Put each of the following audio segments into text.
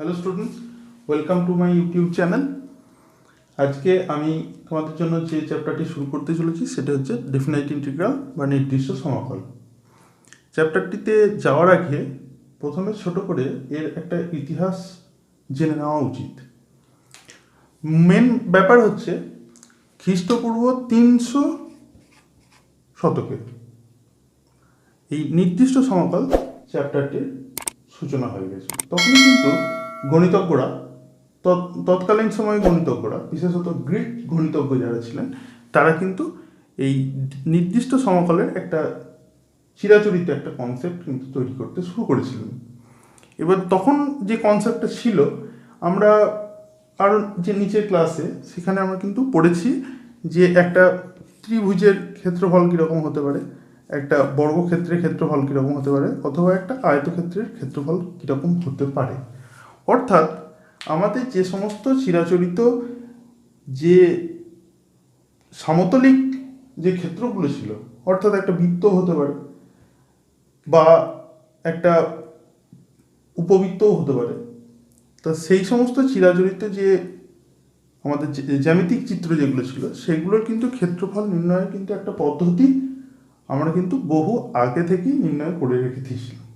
Hello students, welcome to my YouTube channel. আজকে আমি তোমাদের জন্য যে চ্যাপ্টারটি শুরু করতে চলেছি সেটা হচ্ছে ডেফিনাইট ইন্টিগ্রাল বা নির্দিষ্ট সমাকল। চ্যাপ্টারটিতে যাওয়ার আগে প্রথমে ছোট করে এর একটা ইতিহাস জেনে নেওয়া উচিত। মেন ব্যাপার হচ্ছে খ্রিস্টপূর্ব 300 শতকে এই নির্দিষ্ট সমাকল চ্যাপ্টারটির সূচনা হয়ে গেছে। তখনই কিন্তু গণিতজ্ঞরা তৎকালীন সময়ে গণিতজ্ঞরা, বিশেষত গ্রিক গণিতজ্ঞ যারা ছিলেন, তারা কিন্তু এই নির্দিষ্ট সমাকলের একটা চিরাচরিত একটা কনসেপ্ট কিন্তু তৈরি করতে শুরু করেছিলেন। এবার তখন যে কনসেপ্টটা ছিল, আমরা আর যে নিচের ক্লাসে সেখানে আমরা কিন্তু পড়েছি যে একটা ত্রিভুজের ক্ষেত্রফল কীরকম হতে পারে, একটা বর্গক্ষেত্রের ক্ষেত্রফল কীরকম হতে পারে, অথবা একটা আয়তক্ষেত্রের ক্ষেত্রফল কীরকম হতে পারে। অর্থাৎ আমাদের যে সমস্ত চিরাচরিত যে সমতলিক যে ক্ষেত্রগুলো ছিল, অর্থাৎ একটা বৃত্ত হতে পারে বা একটা উপবৃত্তও হতে পারে, তা সেই সমস্ত চিরাচরিত যে আমাদের জ্যামিতিক চিত্র যেগুলো ছিল সেগুলোর কিন্তু ক্ষেত্রফল নির্ণয়ের কিন্তু একটা পদ্ধতি আমরা কিন্তু বহু আগে থেকেই নির্ণয় করে রেখে দিয়েছিলাম।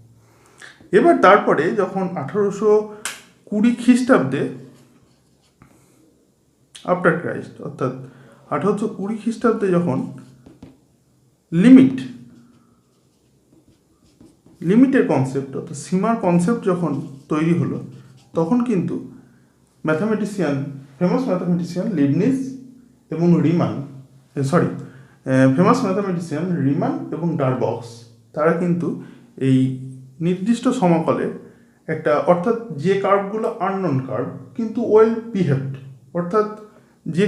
এবার তারপরে যখন 1820 খ্রিস্টাব্দে আফটার ক্রাইস্ট, অর্থাৎ 1820 খ্রিস্টাব্দে যখন লিমিটের কনসেপ্ট অর্থাৎ সীমার কনসেপ্ট যখন তৈরি হলো, তখন কিন্তু ফেমাস ম্যাথামেটিশিয়ান লিবনিজ এবং রিমান এবং ডারবক্স, তারা কিন্তু এই নির্দিষ্ট সমাকলের একটা, অর্থাৎ যে কার্ভগুলো আননোন কার্ভ কিন্তু ওয়েল বিহেভড, অর্থাৎ যে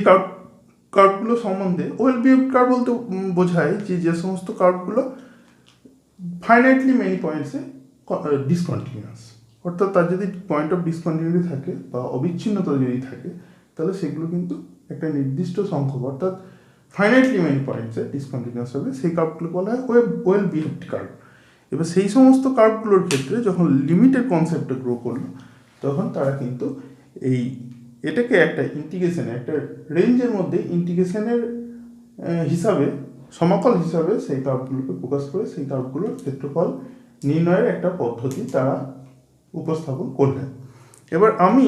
কার্ভগুলো সম্বন্ধে ওয়েল বিহেভড কার্ভ বলতে বোঝায় যে সমস্ত কার্ভগুলো ফাইনাইটলি মেনি পয়েন্টসে ডিসকন্টিনিউয়াস, অর্থাৎ তার যদি পয়েন্ট অফ ডিসকন্টিনিউটি থাকে বা অবিচ্ছিন্নতা যদি থাকে, তাহলে সেগুলো কিন্তু একটা নির্দিষ্ট সংখ্যক, অর্থাৎ ফাইনাইটলি মেনি পয়েন্টসে ডিসকন্টিনিউয়াস হবে, সেই কার্ভগুলো বলা হয় ওয়েল বিহেভড কার্ভ। এবার সেই সমস্ত কার্ভগুলোর ক্ষেত্রে যখন লিমিটের কনসেপ্টটা গ্রো করলো, তখন তারা কিন্তু এটাকে একটা ইন্টিগ্রেশনে, একটা রেঞ্জের মধ্যে ইন্টিগ্রেশনের হিসাবে, সমাকল হিসাবে সেই কার্ভগুলোকে ফোকাস করে সেই কার্ভগুলোর ক্ষেত্রফল নির্ণয়ের একটা পদ্ধতি তারা উপস্থাপন করলেন। এবার আমি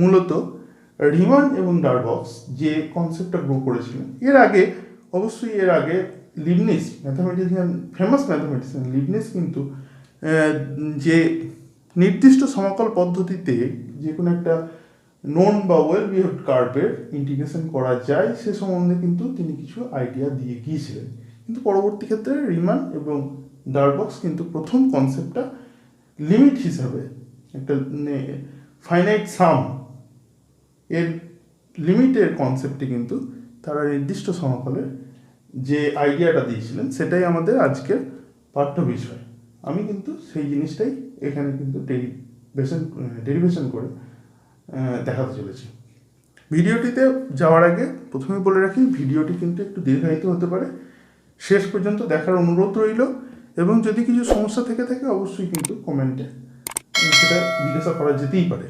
মূলত রিমান এবং ডারবক্স যে কনসেপ্টটা গ্রো করেছিলেন, এর আগে ফেমাস ম্যাথামেটিশিয়ান লিবনিজ কিন্তু যে নির্দিষ্ট সমাকল পদ্ধতিতে যে কোনো একটা নোন বা ওয়েল বিহেভড কার্ভের ইন্টিগ্রেশন করা যায় সে সম্বন্ধে কিন্তু তিনি কিছু আইডিয়া দিয়ে গিয়েছিলেন। কিন্তু পরবর্তী ক্ষেত্রে রিমান এবং ডারবক্স কিন্তু প্রথম কনসেপ্টটা লিমিট হিসাবে, একটা ফাইনাইট সাম এর লিমিটের কনসেপ্টে কিন্তু তারা নির্দিষ্ট সমাকলের যে আইডিয়াটা দিয়েছিলেন, সেটাই আমাদের আজকের পাঠ্য বিষয়। আমি কিন্তু সেই জিনিসটাই এখানে কিন্তু ডেরিভেশন করে দেখাতে চলেছি। ভিডিওটিতে যাওয়ার আগে প্রথমে বলে রাখি, ভিডিওটি কিন্তু একটু দীর্ঘায়িত হতে পারে, শেষ পর্যন্ত দেখার অনুরোধ রইল, এবং যদি কিছু সমস্যা থেকে থাকে অবশ্যই কিন্তু কমেন্টে সেটা জিজ্ঞাসা করা যেতেই পারে।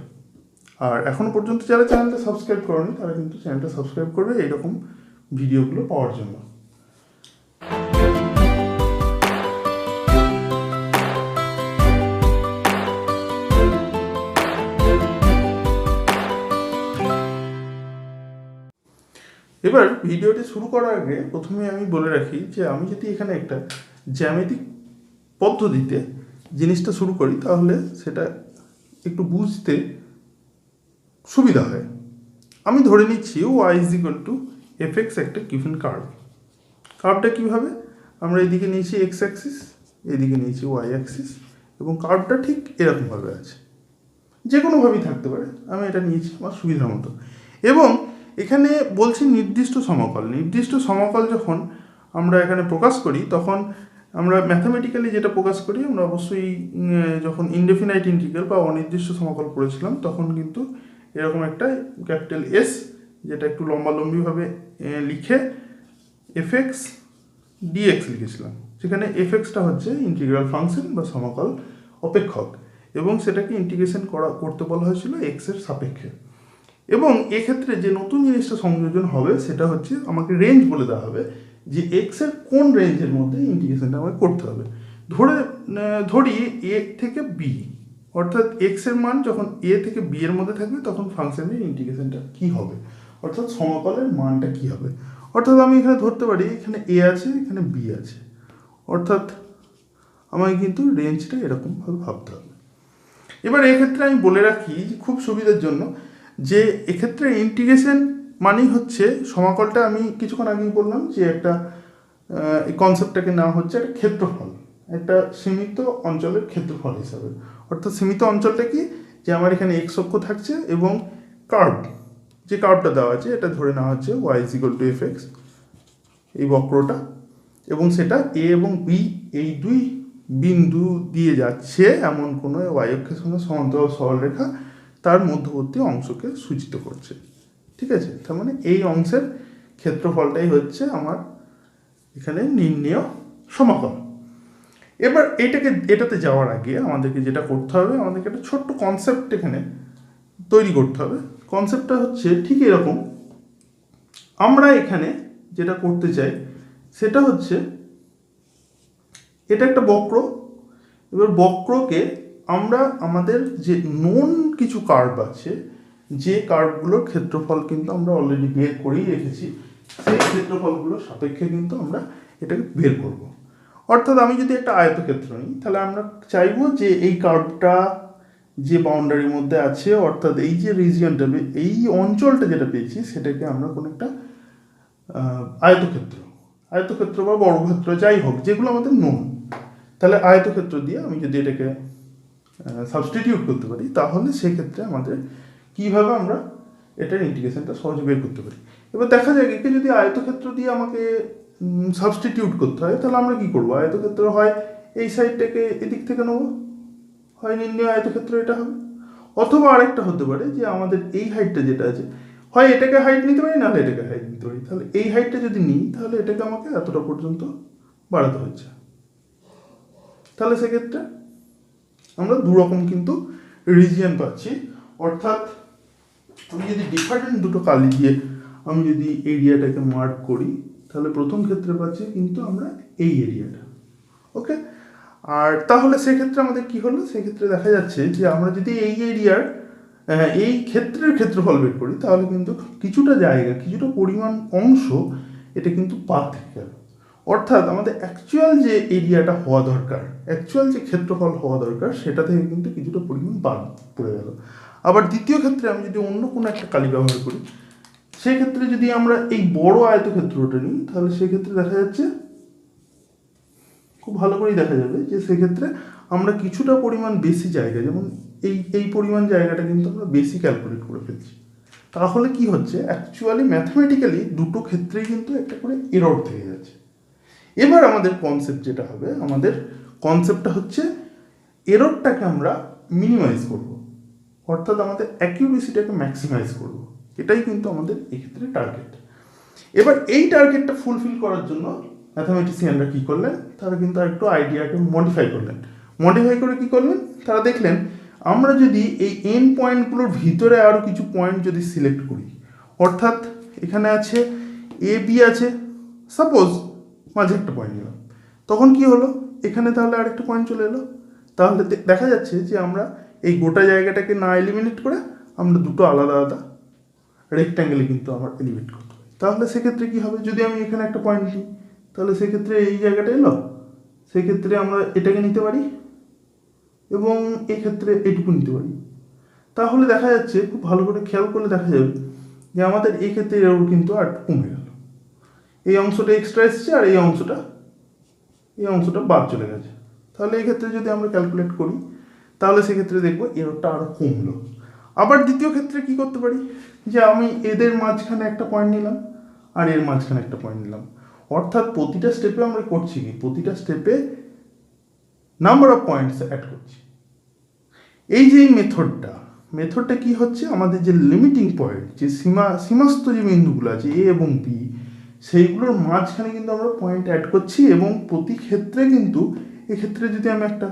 আর এখনও পর্যন্ত যারা চ্যানেলটা সাবস্ক্রাইব করেনি তারা কিন্তু চ্যানেলটা সাবস্ক্রাইব করবে এইরকম ভিডিওগুলো পাওয়ার জন্য। এবার ভিডিওটি শুরু করার আগে প্রথমে আমি বলে রাখি যে আমি যদি এখানে একটা জ্যামিতিক পদ্ধতিতে জিনিসটা শুরু করি, তাহলে সেটা একটু বুঝতে সুবিধা হয়। আমি ধরে নিচ্ছি y=fx একটা গিভেন কার্ভটা কীভাবে, আমরা এদিকে নিয়েছি এক্স অ্যাক্সিস, এদিকে নিয়েছি ওয়াই অ্যাক্সিস, এবং কার্ভটা ঠিক এরকমভাবে আছে, যে কোনোভাবেই থাকতে পারে, আমি এটা নিয়েছি আমার সুবিধা মতো। এবং এখানে বলছি নির্দিষ্ট সমাকল যখন আমরা এখানে প্রকাশ করি, তখন আমরা ম্যাথামেটিক্যালি যেটা প্রকাশ করি, আমরা অবশ্যই যখন ইনডেফিনাইট ইন্টিগ্রাল বা অনির্দিষ্ট সমাকল পড়েছিলাম, তখন কিন্তু এরকম একটা ক্যাপিটাল এস, যেটা একটু লম্বালম্বিভাবে লিখে এফএক্স ডিএক্স লিখেছিলাম, সেখানে এফএক্সটা হচ্ছে ইন্টিগ্রাল ফাংশন বা সমাকল অপেক্ষক, এবং সেটাকে ইন্টিগ্রেশন করতে বলা হয়েছিল এক্সের সাপেক্ষে। এবং এক্ষেত্রে যে নতুন জিনিসটা সংযোজন হবে সেটা হচ্ছে আমাকে রেঞ্জ বলে দেওয়া হবে যে এক্সের কোন রেঞ্জের মধ্যে ইন্টিগ্রেশনটা আমাকে করতে হবে। ধরি এ থেকে বি, অর্থাৎ এক্সের মান যখন এ থেকে বি এর মধ্যে থাকবে তখন ফাংশনের ইন্টিগ্রেশনটা কী হবে, অর্থাৎ সমাকলের মানটা কী হবে। অর্থাৎ আমি এখানে ধরতে পারি এখানে এ আছে, এখানে বি আছে, অর্থাৎ আমাকে কিন্তু রেঞ্জটা এরকমভাবে ভাবতে হবে। এবার এক্ষেত্রে আমি বলে রাখি খুব সুবিধার জন্য যে এক্ষেত্রে ইন্টিগ্রেশন মানেই হচ্ছে সমাকলটা, আমি কিছুক্ষণ আগেই বললাম যে একটা এই কনসেপ্টটাকে নেওয়া হচ্ছে একটা ক্ষেত্রফল, একটা সীমিত অঞ্চলের ক্ষেত্রফল হিসাবে। অর্থাৎ সীমিত অঞ্চলটা কি, যে আমার এখানে এক্স অক্ষ থাকছে এবং কার্ভ, যে কার্ভটা দেওয়া আছে এটা ধরে নেওয়া হচ্ছে Y is equal to F X, এই বক্রটা, এবং সেটা এ এবং বি এই দুই বিন্দু দিয়ে যাচ্ছে এমন কোনো ওয়াই অক্ষের সঙ্গে সমান্তরাল সরলরেখা তার মধ্যবর্তী অংশকে সূচিত করছে। ঠিক আছে, তার মানে এই অংশের ক্ষেত্রফলটাই হচ্ছে আমার এখানে নির্ণেয় সমাকল। এবার এটাতে যাওয়ার আগে আমাদেরকে যেটা করতে হবে, আমাদেরকে একটা ছোট্ট কনসেপ্ট এখানে তৈরি করতে হবে। কনসেপ্টটা হচ্ছে ঠিক এরকম, আমরা এখানে যেটা করতে চাই সেটা হচ্ছে এটা একটা বক্র। এবার বক্রকে আমরা আমাদের যে নোন কিছু কার্ভ আছে, যে কার্ভগুলোর ক্ষেত্রফল কিন্তু আমরা অলরেডি বের করেই রেখেছি, সেই ক্ষেত্রফলগুলোর সাপেক্ষে কিন্তু আমরা এটাকে বের করব। অর্থাৎ আমি যদি একটা আয়তক্ষেত্র নিই তাহলে আমরা চাইবো যে এই কার্ভটা যে বাউন্ডারির মধ্যে আছে, অর্থাৎ এই যে রিজিয়নটা, এই অঞ্চলটা যেটা পেয়েছি সেটাকে আমরা কোনো একটা আয়তক্ষেত্র বা বর্গক্ষেত্র যাই হোক, যেগুলো আমাদের নোন, তাহলে আয়তক্ষেত্র দিয়ে আমি যদি এটাকে সাবস্টিটিউট করতে পারি তাহলে সেক্ষেত্রে আমাদের কীভাবে আমরা এটার ইন্টিগ্রেশনটা সহজে বের করতে পারি। এবার দেখা যায় একে যদি আয়তক্ষেত্র দিয়ে আমাকে সাবস্টিটিউট করতে হয় তাহলে আমরা কী করবো, আয়তক্ষেত্র হয় এই সাইডটাকে এদিক থেকে নেবো, হয় নির্ণয় আয়তক্ষেত্র এটা হবে, অথবা আরেকটা হতে পারে যে আমাদের এই হাইটটা যেটা আছে হয় এটাকে হাইট নিতে পারি, নাহলে এটাকে হাইট নিতে পারি। তাহলে এই হাইটটা যদি নিই তাহলে এটাকে আমাকে এতটা পর্যন্ত বাড়াতে হচ্ছে। তাহলে সেক্ষেত্রে আমরা দুরকম কিন্তু রিজিয়ন পাচ্ছি। অর্থাৎ আমি যদি ডিফারেন্ট দুটো কালি দিয়ে আমি যদি এরিয়াটাকে মার্ক করি তাহলে প্রথম ক্ষেত্রে পাচ্ছি কিন্তু আমরা এই এরিয়াটা। ওকে, আর তাহলে সেক্ষেত্রে আমাদের কি হলো, সেক্ষেত্রে দেখা যাচ্ছে যে আমরা যদি এই এরিয়ার এই ক্ষেত্রের ক্ষেত্রফল বের করি তাহলে কিন্তু কিছুটা জায়গা, কিছুটা পরিমাণ অংশ এটা কিন্তু বাদ থেকে গেল। অর্থাৎ আমাদের অ্যাকচুয়াল যে এরিয়াটা হওয়া দরকার, অ্যাকচুয়াল যে ক্ষেত্রফল হওয়া দরকার সেটা থেকে কিন্তু কিছুটা পরিমাণ বাদ পড়ে গেল। আবার দ্বিতীয় ক্ষেত্রে আমি যদি অন্য কোনো একটা কালি ব্যবহার করি, সেক্ষেত্রে যদি আমরা এই বড় আয়তক্ষেত্রটা নিই তাহলে সেক্ষেত্রে দেখা যাচ্ছে খুব ভালো করেই দেখা যাবে যে সেক্ষেত্রে আমরা কিছুটা পরিমাণ বেশি জায়গা, যেমন এই পরিমাণ জায়গাটা কিন্তু আমরা বেশি ক্যালকুলেট করে ফেলছি। তাহলে কি হচ্ছে, অ্যাকচুয়ালি ম্যাথমেটিক্যালি দুটো ক্ষেত্রেই কিন্তু একটা করে এরর থেকে যাচ্ছে। এবার আমাদের কনসেপ্ট যেটা হবে, আমাদের কনসেপ্টটা হচ্ছে এররটাকে আমরা মিনিমাইজ করব, অর্থাৎ আমাদের অ্যাকিউরেসিটাকে ম্যাক্সিমাইজ করব। এটাই কিন্তু আমাদের এক্ষেত্রে টার্গেট। এবার এই টার্গেটটা ফুলফিল করার জন্য ম্যাথামেটিশিয়ানরা কী করলেন, তারা কিন্তু একটু আইডিয়াকে মডিফাই করলেন। মডিফাই করে কী করলেন, তারা দেখলেন আমরা যদি এই এন পয়েন্টগুলোর ভিতরে আরও কিছু পয়েন্ট যদি সিলেক্ট করি, অর্থাৎ এখানে আছে এ বি আছে, সাপোজ মাঝে একটা পয়েন্ট নিলাম, তখন কি হলো, এখানে তাহলে আরেকটা পয়েন্ট চলে এলো। তাহলে দেখা যাচ্ছে যে আমরা এই গোটা জায়গাটাকে না এলিমিনেট করে আমরা দুটো আলাদা আলাদা রেক্ট্যাঙ্গেলে কিন্তু আমার এলিমিনেট করতে হবে। তাহলে সেক্ষেত্রে কী হবে, যদি আমি এখানে একটা পয়েন্ট নিই তাহলে সেক্ষেত্রে এই জায়গাটা এলো, সেক্ষেত্রে আমরা এটাকে নিতে পারি এবং এক্ষেত্রে এটুকু নিতে পারি। তাহলে দেখা যাচ্ছে খুব ভালো করে খেয়াল করলে দেখা যাবে যে আমাদের এই ক্ষেত্রে এরর কিন্তু আর কমে গেল। এই অংশটা এক্সট্রা এসছে আর এই অংশটা বাদ চলে গেছে। তাহলে এই ক্ষেত্রে যদি আমরা ক্যালকুলেট করি তাহলে সেক্ষেত্রে দেখবো এররটা আরও কমলো। আবার দ্বিতীয় ক্ষেত্রে কি করতে পারি, যে আমি এদের মাঝখানে একটা পয়েন্ট নিলাম আর এর মাঝখানে একটা পয়েন্ট নিলাম, অর্থাৎ প্রতিটা স্টেপে আমরা করছি কি, প্রতিটা স্টেপে নাম্বার অফ পয়েন্টস অ্যাড করছি। এই যে মেথডটা কি হচ্ছে, আমাদের যে লিমিটিং পয়েন্ট, যে সীমাস্থ যে বিন্দুগুলো আছে এ এবং বি, সেইগুলোর মাঝখানে কিন্তু আমরা পয়েন্ট অ্যাড করছি এবং প্রতি ক্ষেত্রে কিন্তু এক্ষেত্রে যদি আমি একটা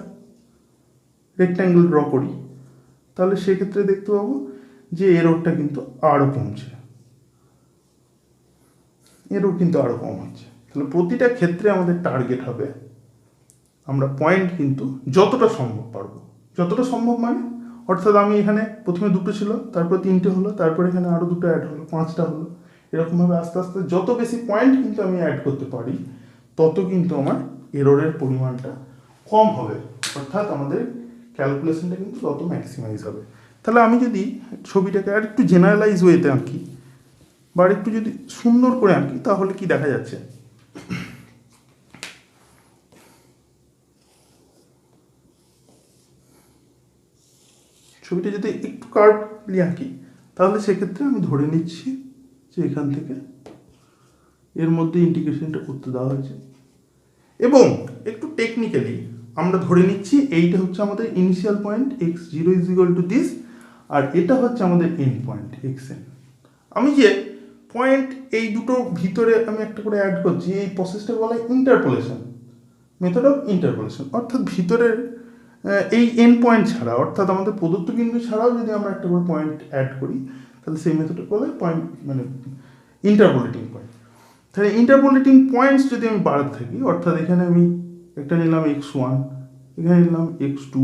রেক্ট্যাঙ্গেল ড্র করি, তাহলে সেক্ষেত্রে দেখতে পাবো যে এররটা কিন্তু আরও কমছে, এরর কিন্তু আরও কম হচ্ছে। তাহলে প্রতিটা ক্ষেত্রে আমাদের টার্গেট হবে আমরা পয়েন্ট কিন্তু যতটা সম্ভব পারবো, যতটা সম্ভব মানে অর্থাৎ আমি এখানে প্রথমে 2টো ছিল, তারপর 3টে হলো, তারপর এখানে আরও 2টো অ্যাড হলো, 5টা হলো, এরকমভাবে আস্তে আস্তে যত বেশি পয়েন্ট কিন্তু আমি অ্যাড করতে পারি তত কিন্তু আমার এররের পরিমাণটা কম হবে, অর্থাৎ আমাদের ক্যালকুলেশনটা কিন্তু তত ম্যাক্সিমাইজ হবে। তাহলে আমি যদি ছবিটাকে আর একটু জেনারেলাইজ ওয়েতে আঁকি বা একটু যদি সুন্দর করে আঁকি তাহলে কি দেখা যাচ্ছে, ছবিটা যদি একটু কার্ভলি আঁকি তাহলে সেক্ষেত্রে আমি ধরে নিচ্ছি যে এখান থেকে এর মধ্যে ইন্টিগ্রেশনটা করতে দেওয়া হয়েছে, এবং একটু টেকনিক্যালি আমরা ধরে নিচ্ছি এইটা হচ্ছে আমাদের initial point x0 is equal to this, আর এটা হচ্ছে আমাদের এন্ড পয়েন্ট xn। আমি যে পয়েন্ট এই দুটোর ভিতরে আমি একটা করে অ্যাড করছি, এই প্রসেসটা বলা হয় ইন্টারপোলেশন, মেথড অফ ইন্টারপোলেশন। অর্থাৎ ভিতরের এই এন্ড পয়েন্ট ছাড়া, অর্থাৎ আমাদের প্রদত্ত বিন্দু ছাড়াও যদি আমরা একটা করে পয়েন্ট অ্যাড করি তাহলে সেই মেথডটা বলা হয় পয়েন্ট মানে ইন্টারপোলেটিং পয়েন্ট। তাহলে ইন্টারপোলেটিং পয়েন্টস যদি আমি বাড়াতে থাকি, অর্থাৎ এখানে আমি একটা নিলাম x1, এখানে নিলাম x2,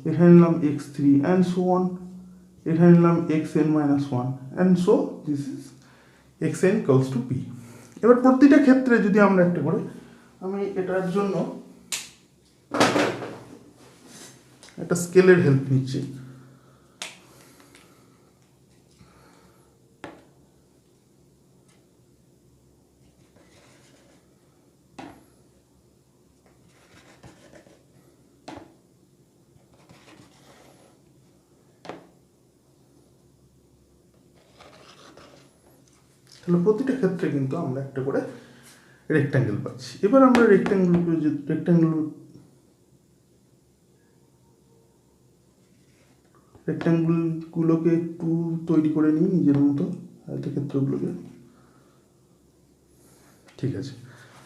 এখানে নিলাম x3 অ্যান্ড সো অন, এখানে নিলাম xn-1 and so this is xn equals to p। এবার প্রতিটা ক্ষেত্রে যদি আমরা একটা করে, আমি এটার জন্য একটা স্কেলের হেল্প নিচ্ছি, তাহলে প্রতিটা ক্ষেত্রে কিন্তু আমরা একটা করে রেক্ট্যাঙ্গেল পাচ্ছি। এবার আমরা রেক্ট্যাঙ্গেলগুলোকে একটু তৈরি করে নিই নিজের মতো আয়তক্ষেত্রগুলোকে, ঠিক আছে।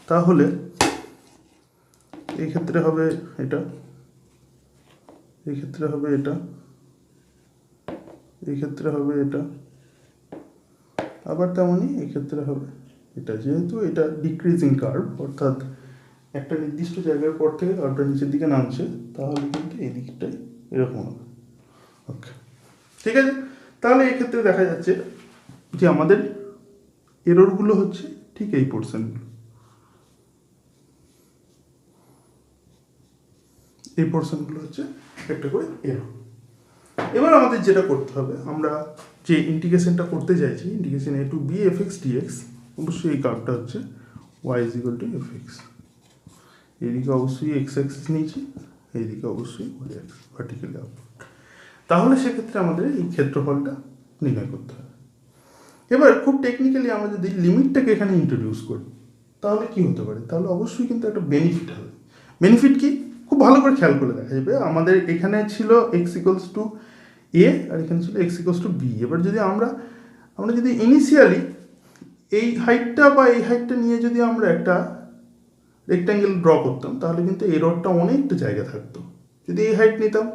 তাহলে এই ক্ষেত্রে হবে এটা, এই ক্ষেত্রে হবে এটা, এই ক্ষেত্রে হবে এটা, আবার তেমনই এই ক্ষেত্রে হবে এটা। যেহেতু এটা ডিক্রিজিং কার্ভ, অর্থাৎ একটা নির্দিষ্ট জায়গার পর থেকে কার্ভটা নিচের দিকে নামছে, তাহলে কিন্তু এই দিকটাই এরকম হবে। ওকে, ঠিক আছে। তাহলে এই ক্ষেত্রে দেখা যাচ্ছে যে আমাদের এররগুলো হচ্ছে ঠিক এই পোর্শনগুলো, এই পোর্শনগুলো হচ্ছে একটা করে এরর। এবার আমাদের যেটা করতে হবে, আমরা যে ইন্টিগ্রেশনটা করতে চাইছি, integration a to b fx dx, অবশ্যই এই কার্ভটা হচ্ছে y is equal to fx, এইদিকে অবশ্যই x অ্যাক্সিস নিয়েছি, এইদিকে অবশ্যই y অ্যাক্সিস ভার্টিক্যালি আপওয়ার্ড। তাহলে সেক্ষেত্রে আমাদের এই ক্ষেত্রফলটা নির্ণয় করতে হবে। এবার খুব টেকনিক্যালি আমরা যদি লিমিটটাকে এখানে ইন্ট্রোডিউস করি তাহলে কি হতে পারে, তাহলে অবশ্যই কিন্তু একটা বেনিফিট হবে। বেনিফিট কি, খুব ভালো করে খেয়াল করে দেখা যাবে। আমাদের এখানে ছিল x ইকুয়ালস টু a আর এখানে ছিল x ইকুয়ালস টু b। এবার যদি আমরা যদি ইনিশিয়ালি এই হাইটটা বা এই হাইটটা নিয়ে যদি আমরা একটা রেক্ট্যাঙ্গেল ড্র করতাম তাহলে কিন্তু এররটা অনেকটা জায়গা থাকতো। যদি এই হাইট নিতাম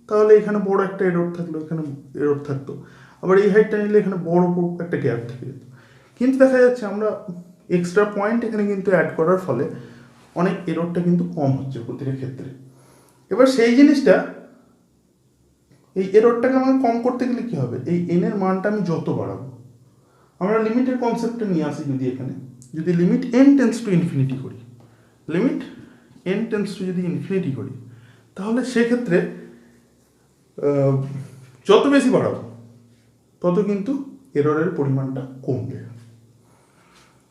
তাহলে এখানে বড় একটা এরর থাকলো, এখানে এরর থাকতো, আবার এই হাইটটা নিলে এখানে বড় একটা গ্যাপ থেকে যেত। কিন্তু দেখা যাচ্ছে আমরা এক্সট্রা পয়েন্ট এখানে কিন্তু অ্যাড করার ফলে অনেক এররটা কিন্তু কম হচ্ছে প্রতিটা ক্ষেত্রে। এবার সেই জিনিসটা, এই এররটাকে আমাকে কম করতে গেলে কী হবে, এই এন এর মানটা আমি যত বাড়াবো, আমরা লিমিটের কনসেপ্টটা নিয়ে আসি। যদি এখানে যদি limit N tends to infinity করি, লিমিট এন টেন্স টু যদি ইনফিনিটি করি, তাহলে সেক্ষেত্রে যত বেশি বাড়াবো তত কিন্তু এররের পরিমাণটা কমবে।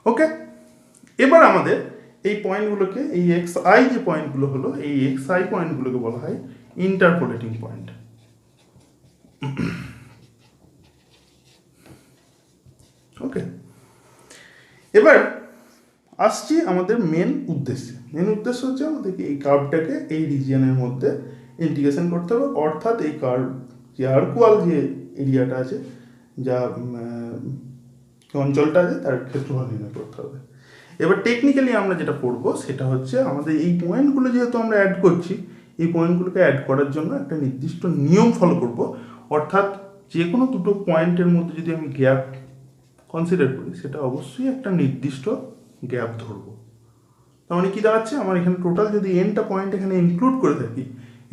ওকে, এবার আমাদের এই পয়েন্টগুলোকে, এই এক্স আই যে পয়েন্টগুলো হলো, এই এক্স আই পয়েন্টগুলোকে বলা হয় ইন্টারপোলেটিং পয়েন্ট। ওকে, এবার আসছি আমাদের মেন উদ্দেশ্যে। মেন উদ্দেশ্য হচ্ছে আমাদেরকে এই কার্ভটাকে এই রিজিয়নের মধ্যে ইন্টিগ্রেশন করতে হবে, অর্থাৎ এই কার্ভ যে আর্কুয়াল যে এরিয়াটা আছে, যা অঞ্চলটা আছে তার ক্ষেত্রফল নির্ণয় করতে হবে। এবার টেকনিক্যালি আমরা যেটা করব সেটা হচ্ছে আমাদের এই পয়েন্টগুলো যেহেতু আমরা অ্যাড করছি, এই পয়েন্টগুলোকে অ্যাড করার জন্য একটা নির্দিষ্ট নিয়ম ফলো করব, অর্থাৎ যে কোনো দুটো পয়েন্টের মধ্যে যদি আমি গ্যাপ কনসিডার করি সেটা অবশ্যই একটা নির্দিষ্ট গ্যাপ ধরবো। তার মানে কী দাঁড়াচ্ছে, আমার এখানে টোটাল যদি এনটা পয়েন্ট এখানে ইনক্লুড করে থাকি,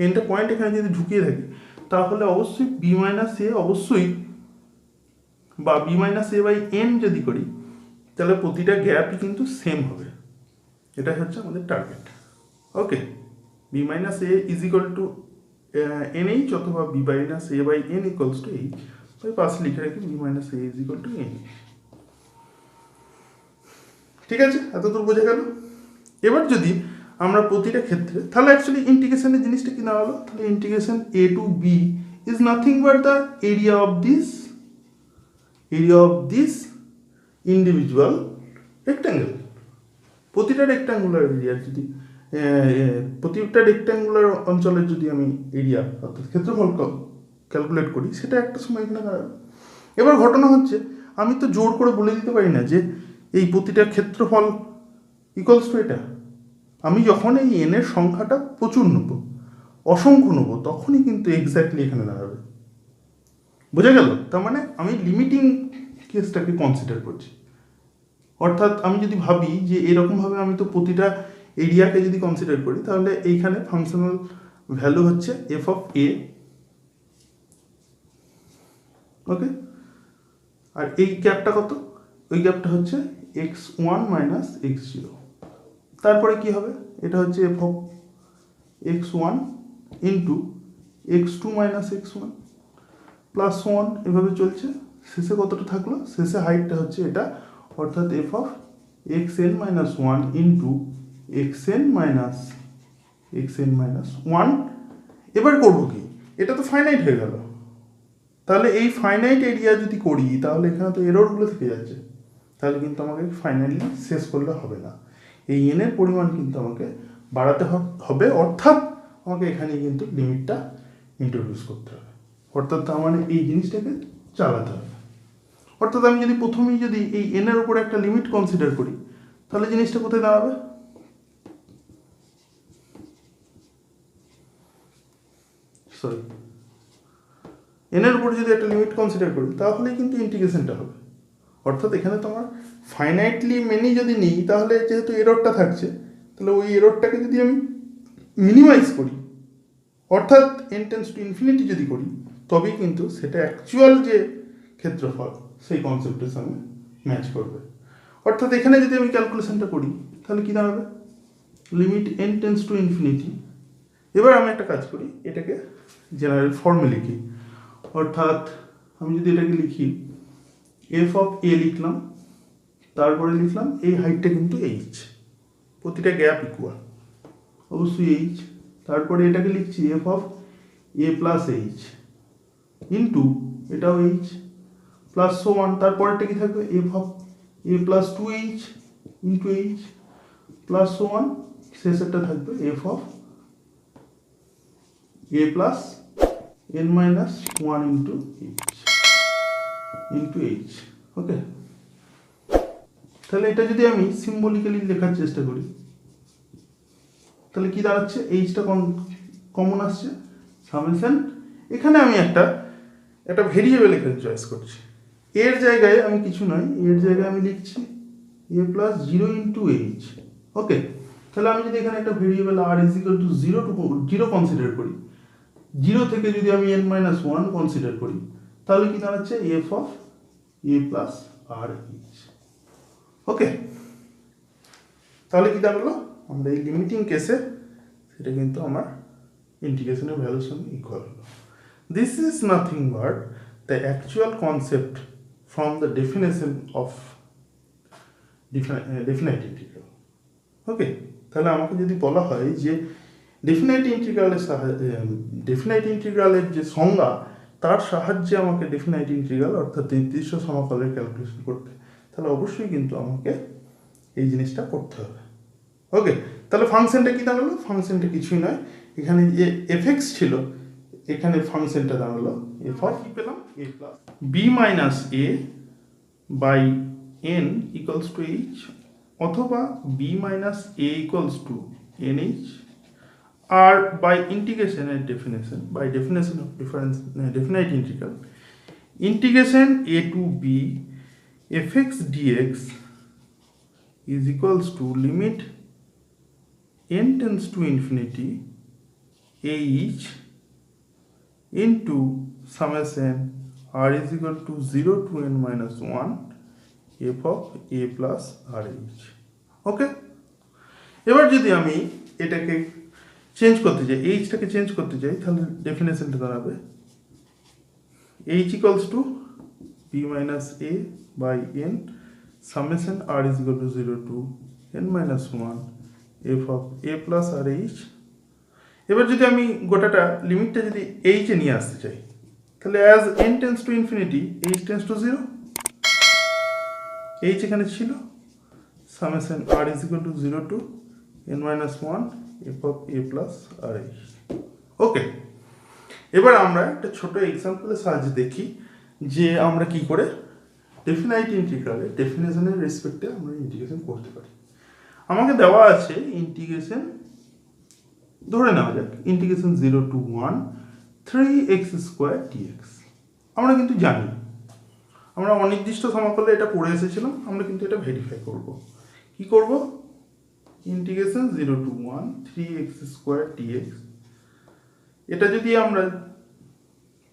এনটা পয়েন্ট এখানে যদি ঢুকিয়ে থাকি, তাহলে অবশ্যই বি মাইনাস এ অবশ্যই, বা B minus A by N যদি করি, তাহলে প্রতিটা গ্যাপই কিন্তু সেম হবে। এটাই হচ্ছে আমাদের target. Okay, B minus A is equal to N H, অথবা B minus A by N equals to H. ওই পাশে লিখে রাখি B minus A is equal to N. ঠিক আছে, এতদূর বোঝা গেল। এবার যদি আমরা প্রতিটা ক্ষেত্রে, তাহলে অ্যাকচুয়ালি ইন্টিগ্রেশনের জিনিসটা কি না হলো, তাহলে integration A to B is nothing but the area of this individual rectangle. প্রতিটা রেক্ট্যাঙ্গুলার এরিয়ার যদি প্রতিটা রেক্ট্যাঙ্গুলার অঞ্চলের যদি আমি এরিয়া অর্থাৎ ক্ষেত্রফল ক্যালকুলেট করি, সেটা একটা সময় এখানে দাঁড়াবে। এবার ঘটনা হচ্ছে, আমি তো জোর করে বলে দিতে পারি না যে এই প্রতিটা ক্ষেত্রফল ইকুয়ালস টু এটা। আমি যখন এই এনের সংখ্যাটা প্রচুর নেব, অসংখ্য নেব, তখনই কিন্তু এক্স্যাক্টলি এখানে দাঁড়াবে। বোঝা গেল? তার মানে আমি লিমিটিং কেসটাকে কনসিডার করছি। অর্থাৎ আমি যদি ভাবি যে এরকমভাবে আমি তো প্রতিটা এরিয়াকে যদি কনসিডার করি, তাহলে এইখানে ফাংশনাল ভ্যালু হচ্ছে এফ অফ এ। ওকে, আর এই গ্যাপটা কত? ওই গ্যাপটা হচ্ছে x1 মাইনাস x0। তারপরে কি হবে? এটা হচ্ছে F of x1 into x2 minus x1 plus 1, এভাবে চলছে। শেষে কতটা থাকলো? শেষে হাইটটা হচ্ছে এটা, অর্থাৎ F of xn minus 1 into xn minus 1। এবার করবো কি? এটা তো ফাইনাইট হয়ে গেল। তাহলে এই ফাইনাইট এরিয়া যদি করি, তাহলে এখানে তো এররগুলো থেকে যাচ্ছে। তাহলে কিন্তু আমাকে ফাইনালি শেষ করলে হবে না, এই এনের পরিমাণ কিন্তু আমাকে বাড়াতে হবে, অর্থাৎ আমাকে এখানে কিন্তু লিমিটটা ইন্ট্রোডিউস করতে হবে, অর্থাৎ তার মানে এই জিনিসটাকে চালাতে হবে। অর্থাৎ আমি যদি প্রথমেই যদি এই এনের উপরে একটা লিমিট কনসিডার করি, তাহলে জিনিসটা কোথায় দাঁড়াবে? সরি, এনের উপরে যদি একটা লিমিট কনসিডার করি, তাহলেই কিন্তু ইন্টিগ্রেশনটা হবে। অর্থাৎ এখানে তোমার ফাইনাইটলি মেনি যদি নিই, তাহলে যেহেতু এররটা থাকছে, তাহলে ওই এররটাকে যদি আমি মিনিমাইজ করি, অর্থাৎ এন টেন্ডস টু ইনফিনিটি যদি করি, তবেই কিন্তু সেটা অ্যাকচুয়াল যে ক্ষেত্রফল সেই কনসেপ্টের সঙ্গে ম্যাচ করবে। অর্থাৎ এখানে যদি আমি ক্যালকুলেশনটা করি, তাহলে কী দাঁড়াবে? Limit N tends to infinity. এবার আমি একটা কাজ করি, এটাকে জেনারেল ফর্মে লিখি। অর্থাৎ আমি যদি এটাকে লিখি, এফ অফ এ লিখলাম, তারপরে লিখলাম এই হাইটটা কিন্তু এইচ, প্রতিটা গ্যাপ ইকুয়াল অবশ্যই এইচ। তারপরে এটাকে লিখছি F of A plus H into এটাও এইচ প্লাস 1। তারপরেটা কি থাকবে? F of A plus 2h into H plus 1। শেষেরটা থাকবে F of A plus N minus 1 into H. Okay, তাহলে এটা যদি আমি সিম্বলিক্যালি লেখার চেষ্টা করি, তাহলে কি দাঁড়াচ্ছে? এইচটা কমন আসছে, সামেশন। এখানে আমি একটা ভেরিয়েবল এখানে চয়েস করছি। এর জায়গায় আমি কিছু নয়, এর জায়গায় আমি লিখছি A plus 0 into H. Okay, তাহলে আমি যদি এখানে একটা variable R is equal to 0 consider করি, 0 থেকে যদি আমি n মাইনাস 1 কনসিডার করি, তাহলে কি দাঁড়াচ্ছে? F of A plus R H. Okay, তাহলে কি দাঁড়ালো? আমরা এই লিমিটিং কেসে সেটা কিন্তু আমার ইন্টিগ্রেশনের ভ্যালুর সঙ্গে ইকুয়াল হলো। This is nothing but the actual concept from the definition of definite integral. Okay, তাহলে আমাকে যদি বলা হয় যে ডেফিনাইট ইন্টিগ্রালের যে সংজ্ঞা, তার সাহায্যে আমাকে ডেফিনাইট ইন্টিগ্রাল অর্থাৎ নির্দিষ্ট সমাকলের ক্যালকুলেশন করতে, তাহলে অবশ্যই কিন্তু আমাকে এই জিনিসটা করতে হবে। ওকে, তাহলে ফাংশনটা কি দাঁড়ালো? ফাংশনটা কিছুই নয়, এখানে যে এফএক্স ছিল, এখানে ফাংশনটা দাঁড়ালো এফ অফ কি পেলাম? A plus B minus A by N equals to H, অথবা B minus A equals to N H, are by integration and definition, by definition of definite integral, integration a to b fx dx is equals to limit n tends to infinity h into summation r is equal to 0 to n minus 1 f of a plus rh. ওকে, এবার যদি আমি এটাকে change করতে চাই, এইচটাকে change করতে চাই, তাহলে ডেফিনেশনটা দাঁড়াবে h equals to b minus a by n summation r is equal to 0 to n minus 1 f of a plus rh. এবার যদি আমি গোটাটা লিমিটটা যদি h এ নিয়ে আসতে চাই, তাহলে as n tends to infinity h tends to 0, h এখানে ছিল, summation r is equal to 0 to n minus 1 f of a plus rh. ওকে, এবার আমরা একটা ছোট এক্সাম্পলের সাহায্যে দেখি যে আমরা কি করে ডেফিনাইট ইন্টিগ্রালের ডেফিনেশনের রেসপেক্টে আমরা ইন্টিগ্রেশন করতে পারি। আমাকে দেওয়া আছে ইন্টিগ্রেশন, ধরে নেওয়া যাক integration 0 to 1 3x square dx। আমরা কিন্তু জানি, আমরা অনির্দিষ্ট সমাকলে এটা পড়ে এসেছিলাম, আমরা কিন্তু এটা ভেরিফাই করব। কি করব? Integration 0 to 1 3x square dx, এটা যদি আমরা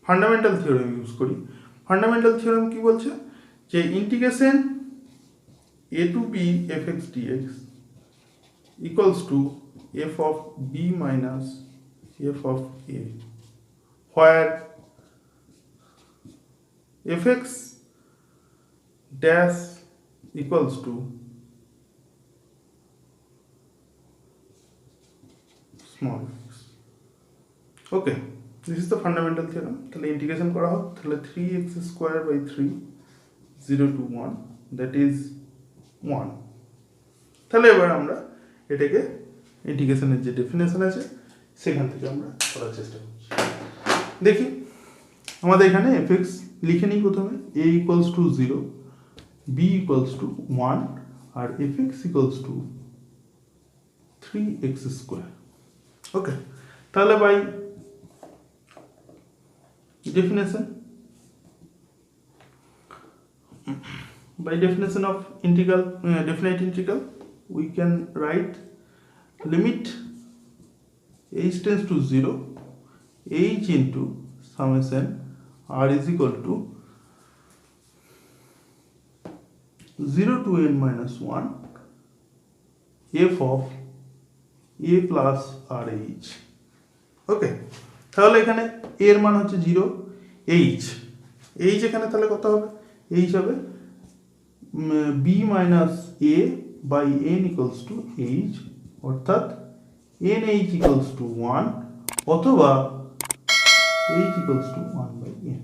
ফান্ডামেন্টাল থিওরেম ইউজ করি, ফান্ডামেন্টাল থিওরেম কি বলছে যে integration a to b fx dx equals to f of b minus f of a, where fx dash equals to small x. Okay, this is the fundamental theorem. তাহলে integration করা হোক, তাহলে 3x square by 3 0 to 1 that is 1। তাহলে এবার আমরা এটাকে ইন্টিগ্রেশনের যে ডেফিনেশন আছে সেখান থেকে আমরা করার চেষ্টা করছি। দেখি আমাদের এখানে fx লিখে নিই প্রথমে, a equals to 0, b equals to 1 আর fx equals to 3x square. Okay, তাহলে by definition of integral, definite integral, we can write limit h tends to 0 h into summation r is equal to 0 to n minus 1 f of a plus rh। ওকে, তাহলে এখানে a এর মান হচ্ছে 0, h এখানে তাহলে কত হবে? h হবে b minus a by n equals to h, অর্থাৎ nh equals to 1 অথবা h equals to 1 by n।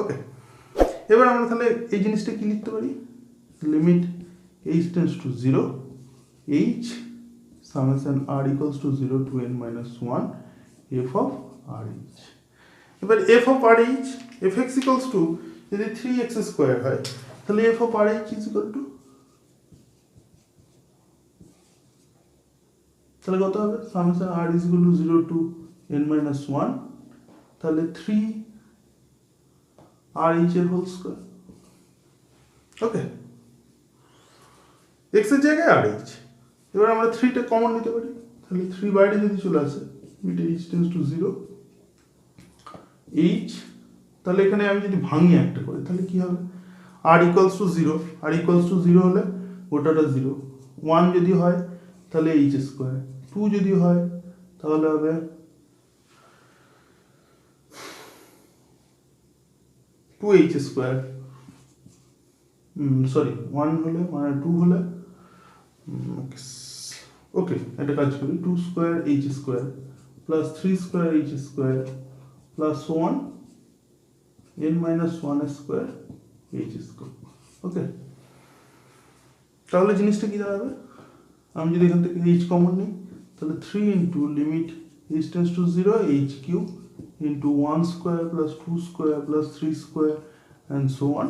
ওকে, এবার আমরা তাহলে এই জিনিসটা কি লিখতে পারি? Limit h tends to 0 h summation r equals to 0 to n minus 1 f of rh। এবার f of rh fx equals to যদি 3x স্কোয়ার হয়, তাহলে f of rh is equal to, তাহলে কত হবে? summation r is equal to 0 to n minus 1, তাহলে 3 rh এর whole square. ওকে, x এর জায়গায় rh, এবার আমরা 3টা কমন নিতে পারি, তাহলে 3 বাইরে যদি চলে আসে h tends to 0 h, তাহলে এখানে আমি যদি ভাঙি একটা করে তাহলে কি হবে? r equals to 0, r equals to 0 হলে গোটাটা 0, 1 যদি হয় তাহলে h স্কোয়ার, 2 যদি হয় তাহলে হবে 2h স্কোয়ার, সরি 1 হলে মানে 2 হলে, ওকে একটা কাজ করি, 2 square h square plus 3 square h square plus 1 n minus 1 square h square. Okay, তাহলে জিনিসটা কি দাঁড়াবে? আমি যদি এখান থেকে h কমন নিই, তাহলে 3 into limit h tends to 0 h cube into 1 square plus 2 square plus 3 square and so on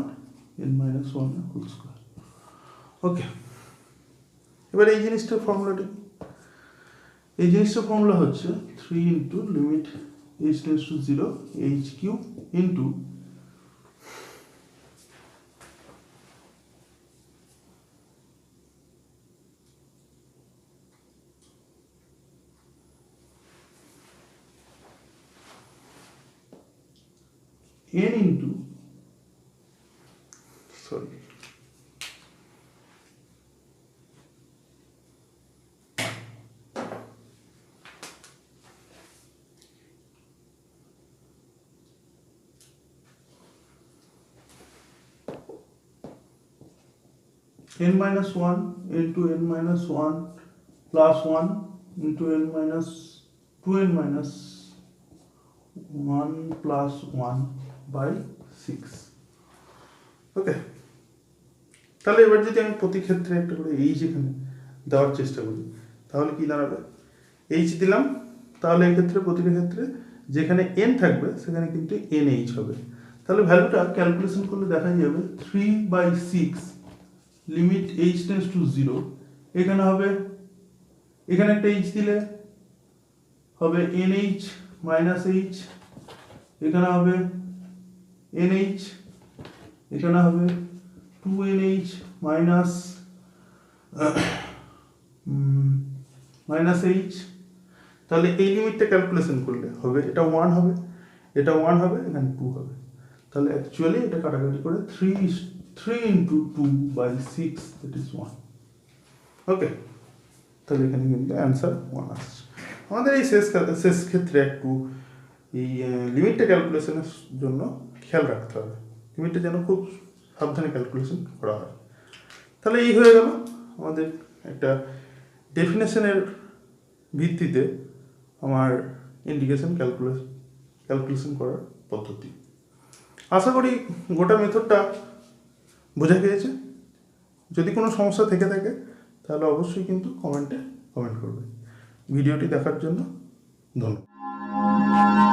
n minus 1 whole square. Okay, এবার এই জিনিসটার ফর্মুলাটা এই জিনিসটার ফর্মুলা হচ্ছে 3 into limit h tends to 0 h cube into n into sorry n minus 1 into n minus 1 plus 1 into n minus 2n minus 1 plus 1 by 6 ওকে। তাহলে এবার যদি আমি প্রতি ক্ষেত্রে একটা করে h এখানে দেওয়ার চেষ্টা করি তাহলে কি দাঁড়াবে, h দিলাম, তাহলে এই ক্ষেত্রে প্রতিটা ক্ষেত্রে যেখানে n থাকবে সেখানে কিন্তু nh হবে। তাহলে ভ্যালুটা ক্যালকুলেশন করলে দেখা যাবে 3/6 লিমিট h টেন্ডস টু 0, এখানে হবে, এখানে একটা h দিলে হবে nh মাইনাস h, এখানে হবে nh, এখানে হবে 2nh মাইনাস h। তাহলে এই লিমিটটা ক্যালকুলেশন করলে হবে এটা 1 হবে, এটা 1 হবে, এখানে 2 হবে। তাহলে অ্যাকচুয়ালি এটা কাটাকাটি করে 3 into 2/6 that is 1। ওকে, তাহলে এখানে কিন্তু অ্যান্সার 1 আসছে। আমাদের এই শেষ ক্ষেত্রে একটু এই লিমিটটা ক্যালকুলেশনের জন্য খেয়াল রাখতে হবে, লিমিটটা যেন খুব সাবধানে ক্যালকুলেশন করা হয়। তাহলে এই হয়ে গেল আমাদের একটা ডেফিনেশনের ভিত্তিতে আমার ইন্টিগ্রেশন ক্যালকুলেশন করার পদ্ধতি। আশা করি গোটা মেথডটা বোঝা গিয়েছে। যদি কোনো সমস্যা থেকে থাকে তাহলে অবশ্যই কিন্তু কমেন্ট করবে। ভিডিওটি দেখার জন্য ধন্যবাদ।